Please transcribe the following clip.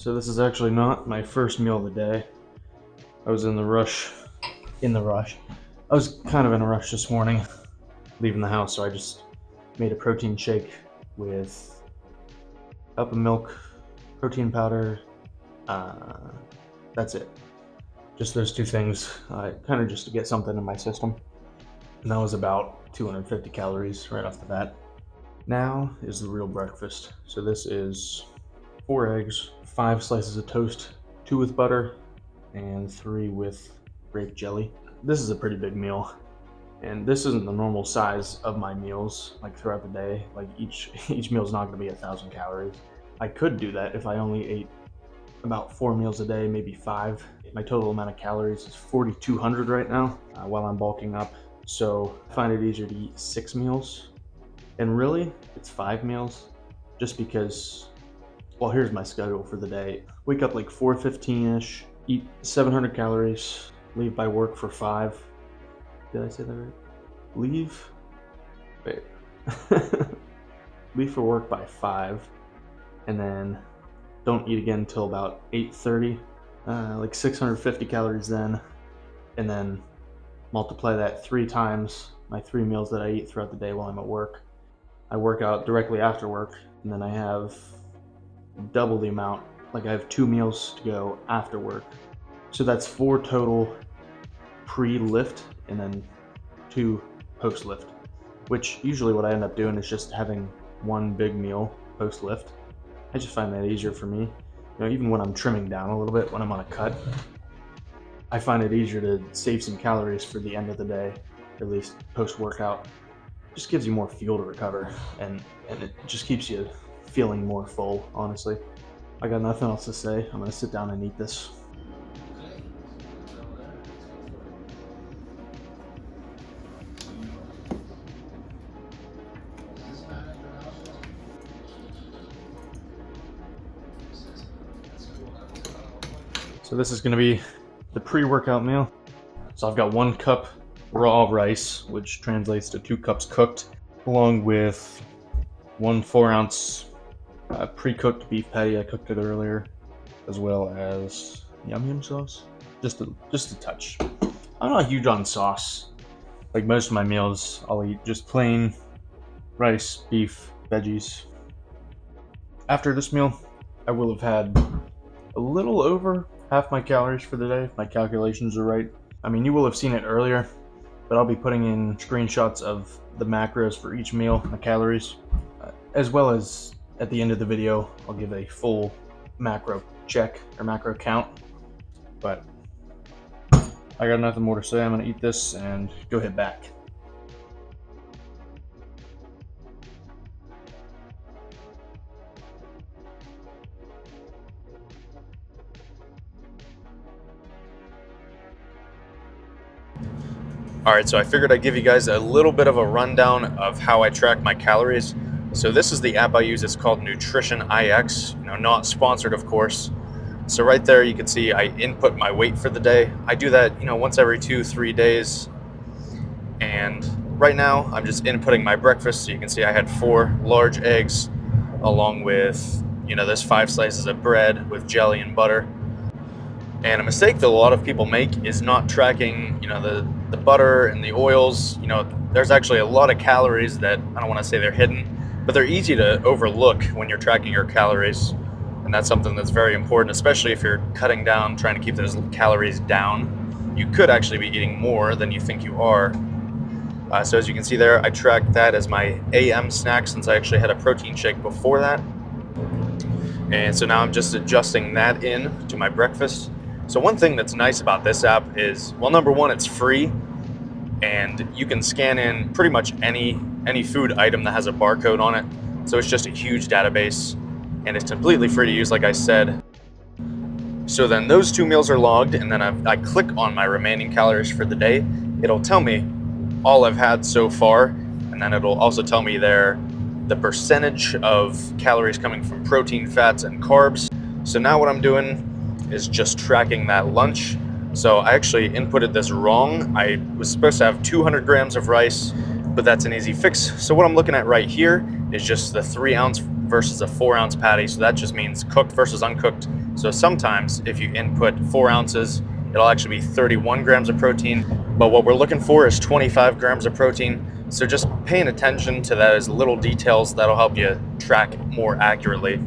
So this is actually not my first meal of the day. I was in the rush. I was kind of in a rush this morning, leaving the house, so I just made a protein shake with a cup of milk, protein powder. That's it. Just those two things, kind of just to get something in my system. And that was about 250 calories right off the bat. Now is the real breakfast. So this is 4 eggs, 5 slices of toast, 2 with butter, and 3 with grape jelly. This is a pretty big meal, and this isn't the normal size of my meals like throughout the day. Like each meal is not going to be 1,000 calories. I could do that if I only ate about 4 meals a day, maybe 5. My total amount of calories is 4,200 right now while I'm bulking up. So I find it easier to eat 6 meals. And really, it's 5 meals just because, well, here's my schedule for the day. Wake up like 4:15-ish, eat 700 calories, leave by work for 5. Did I say that right? Leave for work by 5, and then don't eat again until about 8:30, like 650 calories then, and then multiply that 3 times, my 3 meals that I eat throughout the day while I'm at work. I work out directly after work, and then I have double the amount, like I have 2 meals to go after work. So that's 4 total pre-lift and then 2 post-lift, which usually what I end up doing is just having 1 big meal post-lift. I just find that easier for me. Even when I'm trimming down a little bit, when I'm on a cut, I find it easier to save some calories for the end of the day, at least post-workout. Just gives you more fuel to recover, and it just keeps you feeling more full, honestly. I got nothing else to say. I'm gonna sit down and eat this. So this is gonna be the pre-workout meal. So I've got 1 cup raw rice, which translates to 2 cups cooked, along with 1 4-ounce pre-cooked beef patty. I cooked it earlier, as well as yum sauce. Just a touch. I'm not huge on sauce. Like most of my meals, I'll eat just plain rice, beef, veggies. After this meal, I will have had a little over half my calories for the day, if my calculations are right. I mean, you will have seen it earlier, but I'll be putting in screenshots of the macros for each meal, the calories, as well as at the end of the video, I'll give a full macro check or macro count. But I got nothing more to say. I'm gonna eat this and go head back. Alright, so I figured I'd give you guys a little bit of a rundown of how I track my calories. So this is the app I use. It's called Nutrition IX, not sponsored, of course. So right there you can see I input my weight for the day. I do that, once every 2-3 days. And right now I'm just inputting my breakfast. So you can see I had 4 large eggs along with, this 5 slices of bread with jelly and butter. And a mistake that a lot of people make is not tracking, the butter and the oils. There's actually a lot of calories that, I don't want to say they're hidden, but they're easy to overlook when you're tracking your calories. And that's something that's very important, especially if you're cutting down, trying to keep those calories down. You could actually be eating more than you think you are. So as you can see there, I tracked that as my AM snack since I actually had a protein shake before that. And so now I'm just adjusting that in to my breakfast. So one thing that's nice about this app is, well, number one, it's free, and you can scan in pretty much any food item that has a barcode on it. So it's just a huge database, and it's completely free to use, like I said. So then those 2 meals are logged, and then I click on my remaining calories for the day. It'll tell me all I've had so far, and then it'll also tell me there the percentage of calories coming from protein, fats, and carbs. So now what I'm doing is just tracking that lunch. So I actually inputted this wrong. I was supposed to have 200 grams of rice, but that's an easy fix. So what I'm looking at right here is just the 3-ounce versus a 4 ounce patty. So that just means cooked versus uncooked. So sometimes if you input 4 ounces, it'll actually be 31 grams of protein. But what we're looking for is 25 grams of protein. So just paying attention to those little details, that'll help you track more accurately.